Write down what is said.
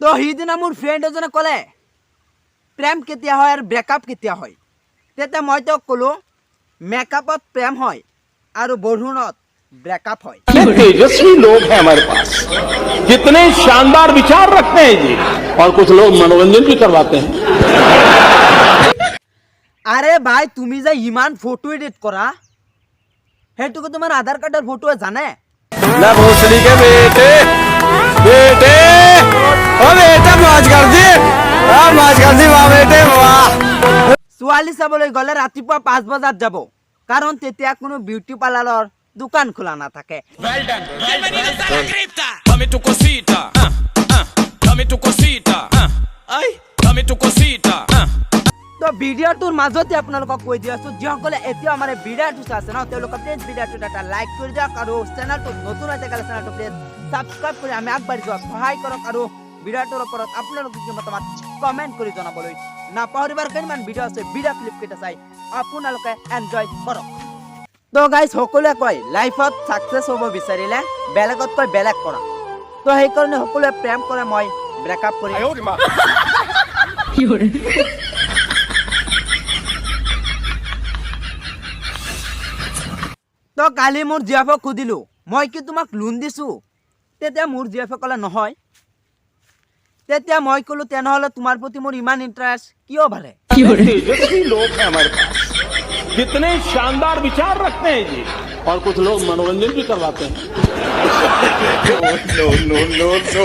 তো সিদিনা মোৰ ফ্ৰেণ্ড এজনে ক'লে প্ৰেম কেতিয়া হয় আৰু ব্ৰেকআপ কেতিয়া হয়। তেতিয়া মই তেওঁক ক'লোঁ মেকআপত প্ৰেম হয় আৰু বৰষুণত ब्रेकअप হয়। तेजस्वी लोग हैं हमारे पास, जितने शानदार विचार रखते हैं जी, और कुछ लोग मनोरंजन भी करवाते हैं। अरे भाई তুমি যে ইমান ফটো এডিট কৰা হেতুকে তোমাৰ আধাৰ কাৰ্ডৰ ফটো জানে ना भोसड़ी के बेटे बेटे ओ बेटा मौज कर दी वाह बेटे वाह। ছোৱালী চাবলৈ গ'লে ৰাতিপুৱা 5 বজাত যাব কাৰণ তেতিয়া কোনো বিউটি পাৰ্লাৰৰ দোকান খোলা নাথাকে। তো ভিডিওটোৰ মাজতে আপোনালোকক কৈ দি আছোঁ যিসকলে এতিয়া আমাৰ ভিডিওটো চাই আছে ন তেওঁলোকে প্লিজ ভিডিওটোত এটা লাইক কৰি দিয়ক আৰু চেনেলটো নতুন হৈ থাকিলে চেনেলটো প্লিজ সাবস্ক্ৰাইব কৰি আমি আগবাঢ়ি যোৱাত সহায় কৰক আৰু ভিডিওটোৰ ওপৰত আপোনালোকে কি মতামত কমেণ্ট কৰি জনাবলৈ নাপাহৰিব। কেইটামান ভিডিও আছে ভিডিও ক্লিপ কেইটা চাই আপোনালোকে এনজয় কৰক। তো গাইজ সকলোৱে কয় লাইফত সাকসেস হ'ব বিচাৰিলে বেলেগতকৈ বেলেগ কৰা। তো সেইকাৰণে সকলোৱে প্ৰেম কৰে মই ব্ৰেকআপ কৰি তো কালি মোৰ জিএফক সুধিলোঁ মই কি তোমাক লোন দিছোঁ। তেতিয়া মোৰ জিএফে ক'লে নহয়। তেতিয়া মই ক'লোঁ তেনেহ'লে তোমাৰ প্ৰতি মোৰ ইমান ইণ্টাৰেষ্ট কিয় বাঢ়ে। तेजस्वी लोग हैं हमारे पास, जितने शानदार विचार रखते हैं जी, और कुछ लोग मनोरंजन भी करवाते हैं। no no no no